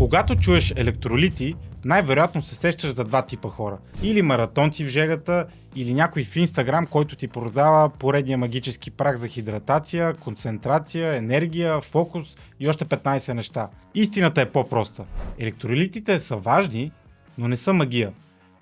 Когато чуеш електролити, най-вероятно се сещаш за два типа хора. Или маратонци в жегата, или някой в Инстаграм, който ти продава поредния магически прах за хидратация, концентрация, енергия, фокус и още 15 неща. Истината е по-проста. Електролитите са важни, но не са магия.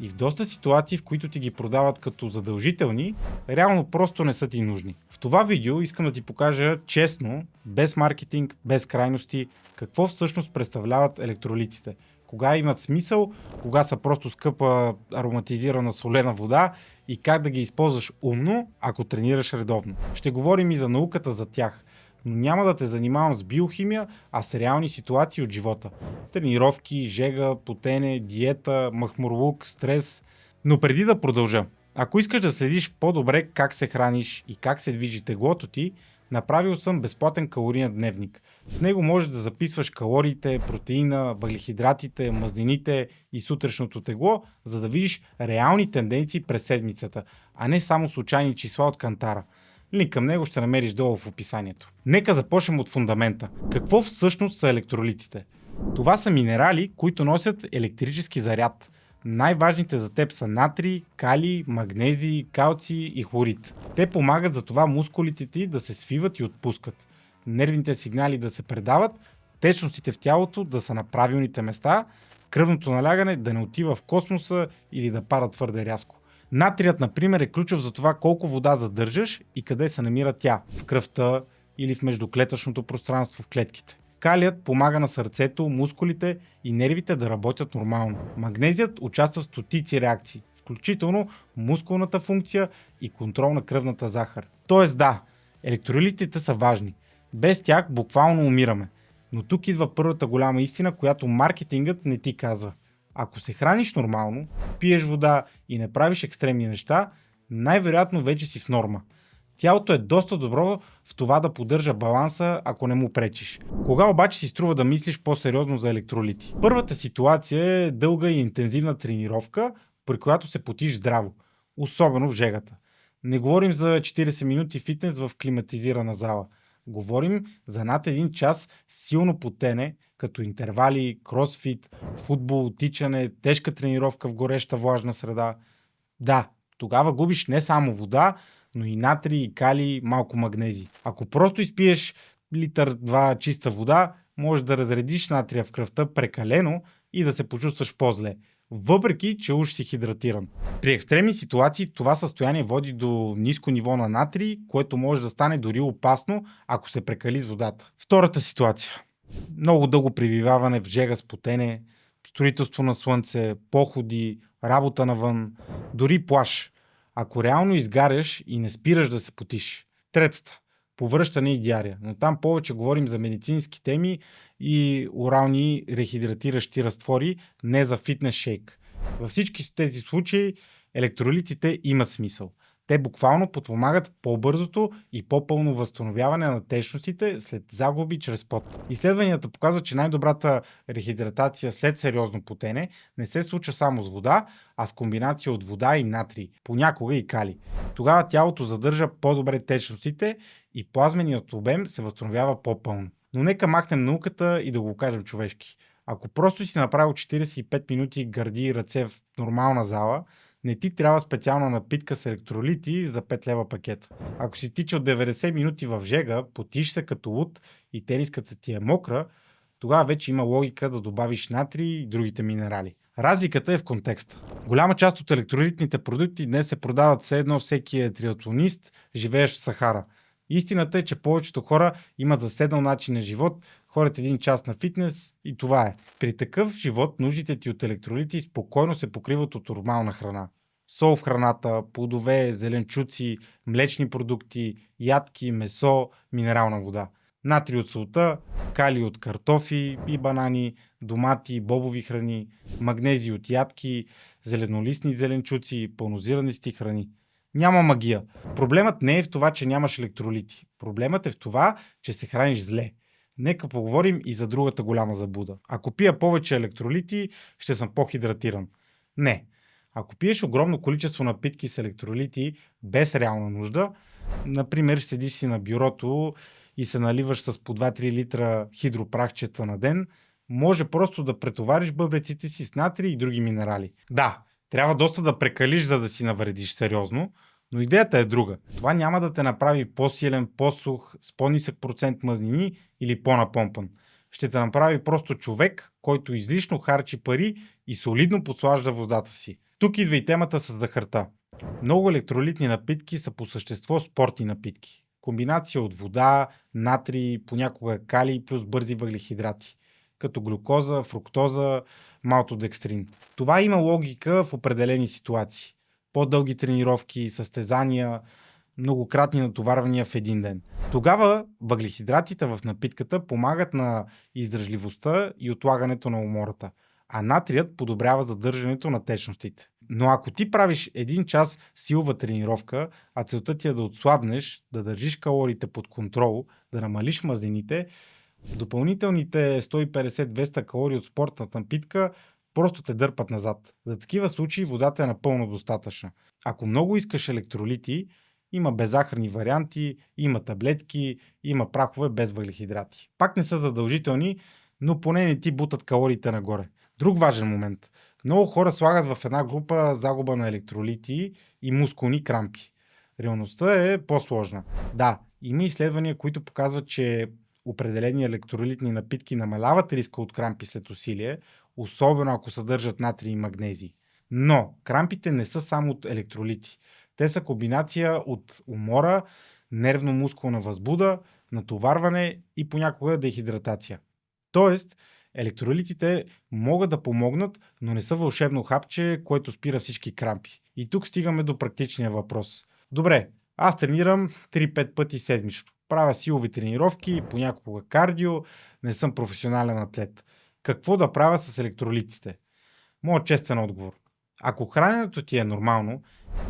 И в доста ситуации, в които ти ги продават като задължителни, реално просто не са ти нужни. В това видео искам да ти покажа честно, без маркетинг, без крайности, какво всъщност представляват електролитите. Кога имат смисъл, кога са просто скъпа ароматизирана солена вода и как да ги използваш умно, ако тренираш редовно. Ще говорим и за науката за тях. Но няма да те занимавам с биохимия, а с реални ситуации от живота. Тренировки, жега, потене, диета, махмурлук, стрес. Но преди да продължа, ако искаш да следиш по-добре как се храниш и как се движи теглото ти, направил съм безплатен калориен дневник. В него можеш да записваш калориите, протеина, въглехидратите, мазнините и сутрешното тегло, за да видиш реални тенденции през седмицата, а не само случайни числа от кантара. Линк към него ще намериш долу в описанието. Нека започнем от фундамента. Какво всъщност са електролитите? Това са минерали, които носят електрически заряд. Най-важните за теб са натрий, калий, магнезий, калций и хлорид. Те помагат за това мускулите ти да се свиват и отпускат, нервните сигнали да се предават, течностите в тялото да са на правилните места, кръвното налягане да не отива в космоса или да пада твърде рязко. Натрият, например, е ключов за това колко вода задържаш и къде се намира тя – в кръвта или в междуклетъчното пространство в клетките. Калият помага на сърцето, мускулите и нервите да работят нормално. Магнезият участва в стотици реакции, включително мускулната функция и контрол на кръвната захар. Тоест да, електролитите са важни. Без тях буквално умираме. Но тук идва първата голяма истина, която маркетингът не ти казва. Ако се храниш нормално, пиеш вода и не правиш екстремни неща, най-вероятно вече си в норма. Тялото е доста добро в това да поддържа баланса, ако не му пречиш. Кога обаче си струва да мислиш по-сериозно за електролити? Първата ситуация е дълга и интензивна тренировка, при която се потиш здраво, особено в жегата. Не говорим за 40 минути фитнес в климатизирана зала. Говорим за над един час силно потене, като интервали, кросфит, футбол, тичане, тежка тренировка в гореща влажна среда. Да, тогава губиш не само вода, но и натрий, и калий, малко магнезий. Ако просто изпиеш литър-два чиста вода, можеш да разредиш натрия в кръвта прекалено и да се почувстваш по-зле, въпреки че уж си хидратиран. При екстремни ситуации това състояние води до ниско ниво на натрий, което може да стане дори опасно, ако се прекали с водата. Втората ситуация. Много дълго пребиваване в жега с потене, строителство на слънце, походи, работа навън, дори плаж. Ако реално изгаряш и не спираш да се потиш. Третата. Повръщане и диария. Но там повече говорим за медицински теми и орални рехидратиращи разтвори, не за фитнес шейк. Във всички тези случаи електролитите имат смисъл. Те буквално подпомагат по-бързото и по-пълно възстановяване на течностите след загуби чрез пот. Изследванията показват, че най-добрата рехидратация след сериозно потене не се случва само с вода, а с комбинация от вода и натрий, понякога и калий. Тогава тялото задържа по-добре течностите и плазменият обем се възстановява по-пълно. Но нека махнем науката и да го кажем човешки. Ако просто си направил 45 минути гърди и ръце в нормална зала, не ти трябва специална напитка с електролити за 5 лева пакет. Ако си тичал 90 минути в жега, потиш се като луд и тениската ти е мокра, тогава вече има логика да добавиш натрий и другите минерали. Разликата е в контекста. Голяма част от електролитните продукти днес се продават все едно всеки е триатлонист, живеещ в Сахара. Истината е, че повечето хора имат заседнал начин на живот, ходят един час на фитнес и това е. При такъв живот нуждите ти от електролити спокойно се покриват от нормална храна. Сол в храната, плодове, зеленчуци, млечни продукти, ядки, месо, минерална вода. Натрий от солта, калий от картофи и банани, домати, бобови храни, магнезий от ядки, зеленолистни зеленчуци, пълнозирнисти храни. Няма магия. Проблемът не е в това, че нямаш електролити. Проблемът е в това, че се храниш зле. Нека поговорим и за другата голяма заблуда. Ако пия повече електролити, ще съм по-хидратиран. Не. Ако пиеш огромно количество напитки с електролити без реална нужда, например седиш си на бюрото и се наливаш с по 2-3 литра хидропрахчета на ден, може просто да претовариш бъбреците си с натрий и други минерали. Да, трябва доста да прекалиш, за да си навредиш сериозно, но идеята е друга. Това няма да те направи по-силен, по-сух, с по-нисък процент мазнини или по-напомпан. Ще те направи просто човек, който излишно харчи пари и солидно подслажда водата си. Тук идва и темата с захарта. Много електролитни напитки са по същество спортни напитки. Комбинация от вода, натрий, понякога калий плюс бързи въглехидрати, като глюкоза, фруктоза, малтодекстрин. Това има логика в определени ситуации. По-дълги тренировки, състезания, многократни натоварвания в един ден. Тогава въглехидратите в напитката помагат на издръжливостта и отлагането на умората, а натрият подобрява задържането на течностите. Но ако ти правиш 1 час силова тренировка, а целта ти е да отслабнеш, да държиш калориите под контрол, да намалиш мазнините, допълнителните 150-200 калории от спортната напитка просто те дърпат назад. За такива случаи водата е напълно достатъчна. Ако много искаш електролити, има беззахарни варианти, има таблетки, има прахове без въглехидрати. Пак не са задължителни, но поне не ти бутат калориите нагоре. Друг важен момент. Много хора слагат в една група загуба на електролити и мускулни крампи. Реалността е по-сложна. Да, има изследвания, които показват, че определени електролитни напитки намаляват риска от крампи след усилие, особено ако съдържат натрий и магнезий. Но крампите не са само от електролити. Те са комбинация от умора, нервно-мускулна възбуда, натоварване и понякога дехидратация. Тоест, електролитите могат да помогнат, но не са вълшебно хапче, което спира всички крампи. И тук стигаме до практичния въпрос. Добре, аз тренирам 3-5 пъти седмично. Правя силови тренировки, понякога кардио, не съм професионален атлет. Какво да правя с електролитите? Моят честен отговор. Ако храненето ти е нормално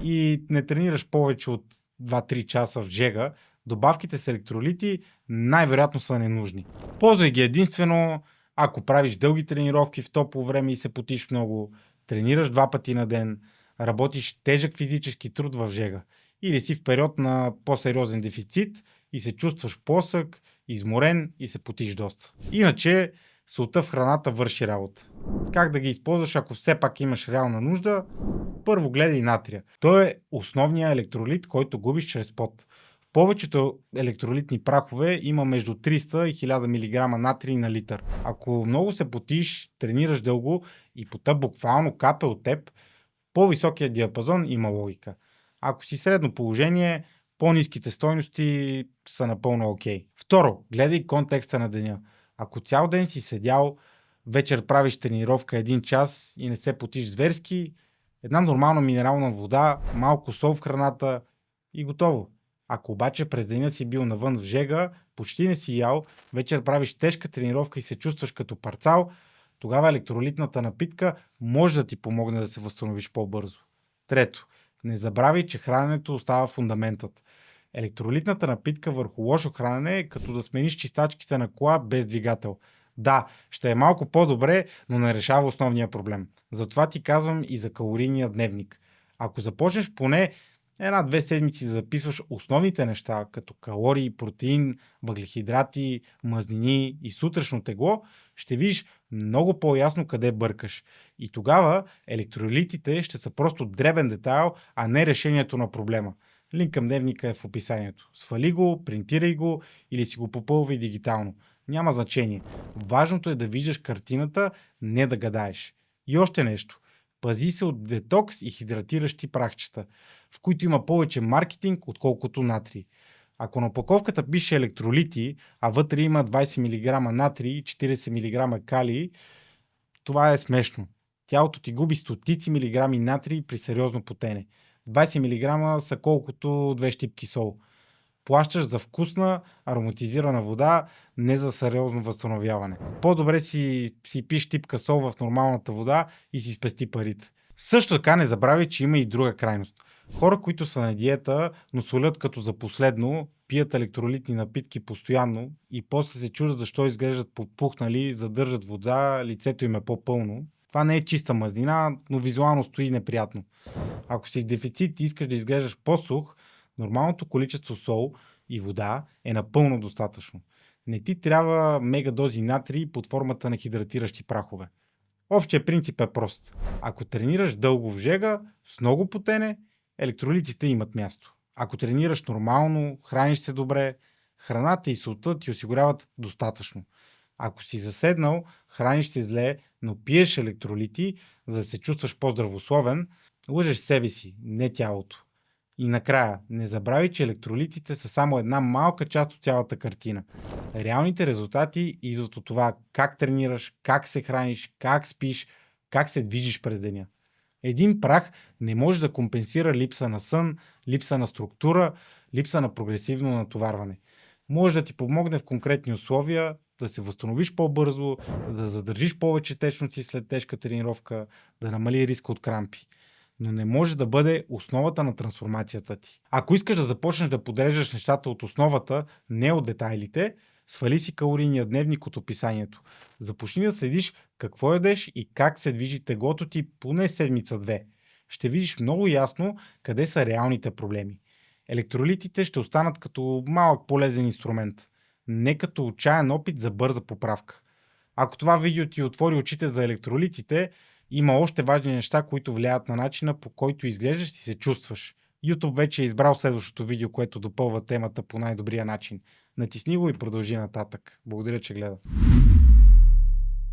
и не тренираш повече от 2-3 часа в жега, добавките с електролити най-вероятно са ненужни. Ползвай ги единствено, ако правиш дълги тренировки в топло време и се потиш много, тренираш 2 пъти на ден, работиш тежък физически труд в жега или си в период на по-сериозен дефицит и се чувстваш плосък, изморен и се потиш доста. Иначе солта в храната върши работа. Как да ги използваш, ако все пак имаш реална нужда? Първо гледай натрия. Той е основният електролит, който губиш чрез пот. В повечето електролитни прахове има между 300 и 1000 мг натрий на литър. Ако много се потиш, тренираш дълго и пота буквално капе от теб, по-високия диапазон има логика. Ако си средно положение, по-ниските стойности са напълно окей. Второ, гледай контекста на деня. Ако цял ден си седял, вечер правиш тренировка 1 час и не се потиш зверски, една нормална минерална вода, малко сол в храната и готово. Ако обаче през деня си бил навън в жега, почти не си ял, вечер правиш тежка тренировка и се чувстваш като парцал, тогава електролитната напитка може да ти помогне да се възстановиш по-бързо. Трето, не забравяй, че храненето остава фундаментът. Електролитната напитка върху лошо хранене е като да смениш чистачките на кола без двигател. Да, ще е малко по-добре, но не решава основния проблем. Затова ти казвам и за калорийния дневник. Ако започнеш поне 1-2 седмици да записваш основните неща, като калории, протеин, въглехидрати, мазнини и сутрешно тегло, ще видиш много по-ясно къде бъркаш. И тогава електролитите ще са просто дребен детайл, а не решението на проблема. Линк към дневника е в описанието. Свали го, принтирай го или си го попълвай дигитално. Няма значение. Важното е да виждаш картината, не да гадаеш. И още нещо. Пази се от детокс и хидратиращи прахчета, в които има повече маркетинг, отколкото натрий. Ако на опаковката пише електролити, а вътре има 20 мг натрий и 40 мг калий, това е смешно. Тялото ти губи стотици милиграми натрий при сериозно потене. 20 мг са колкото 2 щипки сол. Плащаш за вкусна, ароматизирана вода, не за сериозно възстановяване. По-добре си пиш щипка сол в нормалната вода и си спести парите. Също така не забравяй, че има и друга крайност. Хора, които са на диета, но солят като за последно, пият електролитни напитки постоянно и после се чудят защо изглеждат попухнали, задържат вода, лицето им е по-пълно. Това не е чиста мазнина, но визуално стои неприятно. Ако си в дефицит и искаш да изглеждаш по-сух, нормалното количество сол и вода е напълно достатъчно. Не ти трябва мегадози натрий под формата на хидратиращи прахове. Общия принцип е прост. Ако тренираш дълго в жега, с много потене, електролитите имат място. Ако тренираш нормално, храниш се добре, храната и солта ти осигуряват достатъчно. Ако си заседнал, храниш се зле, но пиеш електролити, за да се чувстваш по-здравословен, лъжеш себе си, не тялото. И накрая, не забравяй, че електролитите са само една малка част от цялата картина. Реалните резултати идват от това как тренираш, как се храниш, как спиш, как се движиш през деня. Един прах не може да компенсира липса на сън, липса на структура, липса на прогресивно натоварване. Може да ти помогне в конкретни условия да се възстановиш по-бързо, да задържиш повече течности след тежка тренировка, да намали риска от крампи. Но не може да бъде основата на трансформацията ти. Ако искаш да започнеш да подреждаш нещата от основата, не от детайлите, свали си калорийния дневник от описанието. Започни да следиш какво ядеш и как се движи теглото ти поне седмица-две. Ще видиш много ясно къде са реалните проблеми. Електролитите ще останат като малък полезен инструмент, не като отчаян опит за бърза поправка. Ако това видео ти отвори очите за електролитите, има още важни неща, които влияят на начина, по който изглеждаш и се чувстваш. YouTube вече е избрал следващото видео, което допълва темата по най-добрия начин. Натисни го и продължи нататък. Благодаря, че гледа.